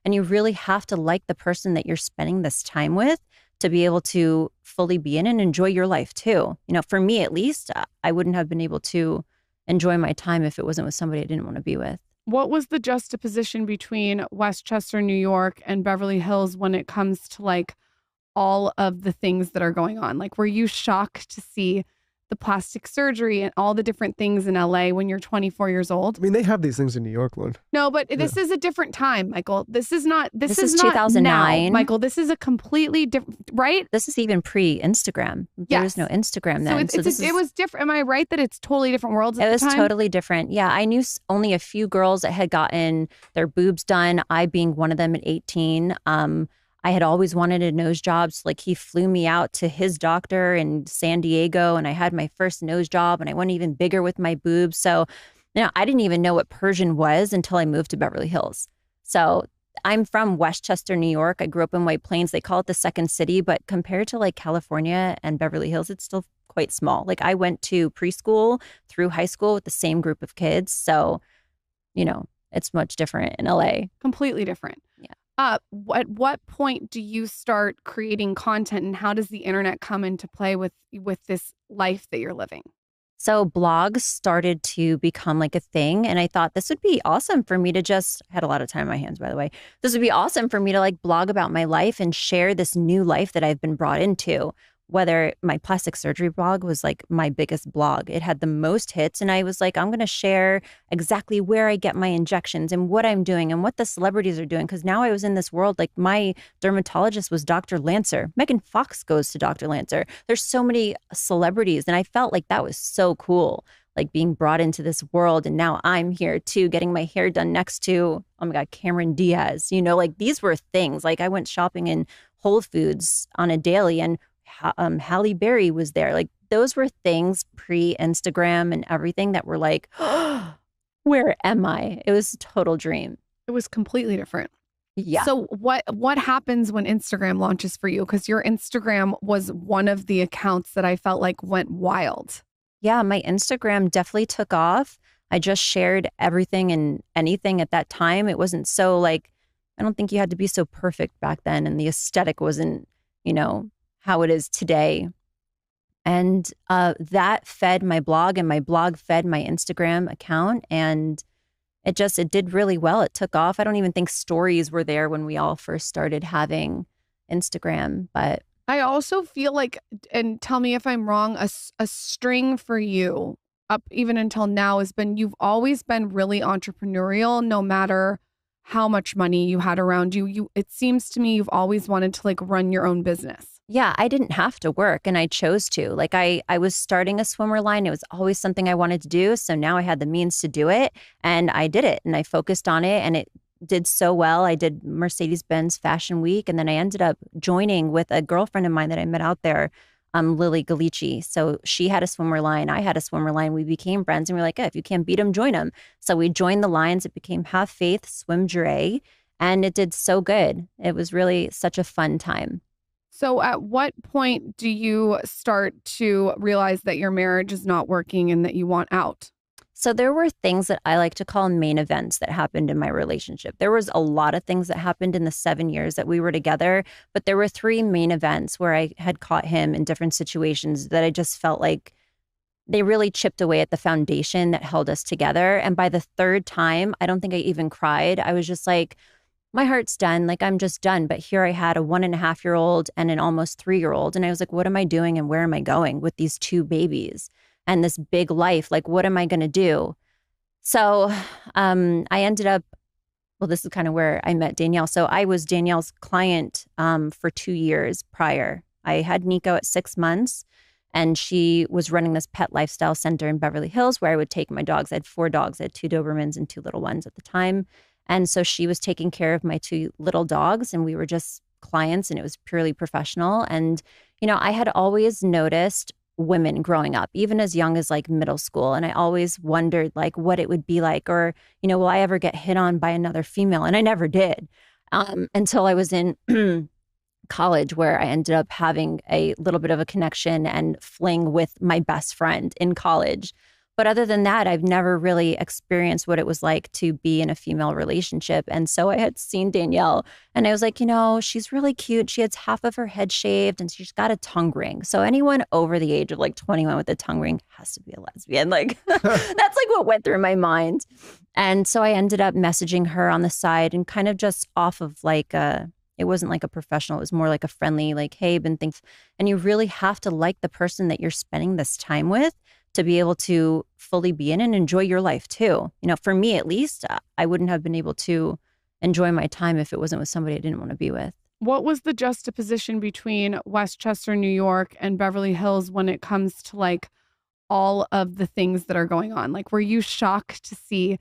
And you really have to like the person that you're spending this time with to be able to fully be in and enjoy your life too. You know, for me at least, I wouldn't have been able to enjoy my time if it wasn't with somebody I didn't want to be with. What was the juxtaposition between Westchester, New York and Beverly Hills when it comes to like all of the things that are going on? Like, were you shocked to see the plastic surgery and all the different things in LA when you're 24 years old? I mean, they have these things in New York, Lynn. No, but this is a different time, Michael. This is not This is not 2009. now, Michael. This is a completely different, right? This is even pre-Instagram. There was no Instagram then. So it was different. Am I right that it's totally different worlds at It the was time? totally different. Yeah, I knew only a few girls that had gotten their boobs done, I being one of them at 18. I had always wanted a nose job. So like he flew me out to his doctor in San Diego and I had my first nose job and I went even bigger with my boobs. So, you know, I didn't even know what Persian was until I moved to Beverly Hills. So I'm from Westchester, New York. I grew up in White Plains. They call it the second city, but compared to like California and Beverly Hills, it's still quite small. Like I went to preschool through high school with the same group of kids. So, you know, it's much different in LA. Completely different. Yeah. At what point do you start creating content and how does the internet come into play with this life that you're living? So blogs started to become like a thing. And I thought this would be awesome for me to I had a lot of time on my hands, by the way. This would be awesome for me to like blog about my life and share this new life that I've been brought into. Whether my plastic surgery blog was like my biggest blog. It had the most hits. And I was like, I'm going to share exactly where I get my injections and what I'm doing and what the celebrities are doing. Because now I was in this world, like my dermatologist was Dr. Lancer. Megan Fox goes to Dr. Lancer. There's so many celebrities. And I felt like that was so cool, like being brought into this world. And now I'm here too, getting my hair done next to, oh my God, Cameron Diaz. You know, like these were things. Like I went shopping in Whole Foods on a daily and Halle Berry was there. Like those were things pre-Instagram and everything that were like, oh, where am I? It was a total dream. It was completely different. Yeah. So what happens when Instagram launches for you? Because your Instagram was one of the accounts that I felt like went wild. Yeah, my Instagram definitely took off. I just shared everything and anything at that time. It wasn't so like, I don't think you had to be so perfect back then. And the aesthetic wasn't, you know, how it is today. And that fed my blog and my blog fed my Instagram account. And it did really well. It took off. I don't even think stories were there when we all first started having Instagram. But I also feel like, and tell me if I'm wrong, a string for you up even until now has been, you've always been really entrepreneurial, no matter how much money you had around you. It seems to me you've always wanted to like run your own business. Yeah, I didn't have to work and I chose to. Like I was starting a swimwear line. It was always something I wanted to do. So now I had the means to do it and I did it and I focused on it and it did so well. I did Mercedes-Benz Fashion Week and then I ended up joining with a girlfriend of mine that I met out there, Lily Galici. So she had a swimwear line. I had a swimwear line. We became friends and we were like, if you can't beat them, join them. So we joined the lines. It became Have Faith Swim Jure and it did so good. It was really such a fun time. So at what point do you start to realize that your marriage is not working and that you want out? So there were things that I like to call main events that happened in my relationship. There was a lot of things that happened in the 7 years that we were together, but there were 3 main events where I had caught him in different situations that I just felt like they really chipped away at the foundation that held us together. And by the 3rd time, I don't think I even cried. I was just like, my heart's done. Like, I'm just done. But here I had a 1.5-year-old and an almost 3-year-old. And I was like, what am I doing and where am I going with these 2 babies and this big life? Like, what am I going to do? So I ended up, well, this is kind of where I met Danielle. So I was Danielle's client for 2 years prior. I had Nico at 6 months and she was running this pet lifestyle center in Beverly Hills where I would take my dogs. I had 4 dogs. I had 2 Dobermans and 2 little ones at the time. And so she was taking care of my 2 little dogs and we were just clients and it was purely professional. And, you know, I had always noticed women growing up, even as young as like middle school. And I always wondered like what it would be like, or, you know, will I ever get hit on by another female? And I never did until I was in college where I ended up having a little bit of a connection and fling with my best friend in college. But other than that, I've never really experienced what it was like to be in a female relationship. And so I had seen Danielle and I was like, she's really cute. She has half of her head shaved and she's got a tongue ring. So anyone over the age of like 21 with a tongue ring has to be a lesbian. Like that's like what went through my mind. And so I ended up messaging her on the side and kind of just off of like it wasn't like a professional. It was more like a friendly, like, hey, been things. And you really have to like the person that you're spending this time with to be able to fully be in and enjoy your life too. For me at least, I wouldn't have been able to enjoy my time if it wasn't with somebody I didn't want to be with. What was the juxtaposition between Westchester, New York and Beverly Hills when it comes to like all of the things that are going on? Like, were you shocked to see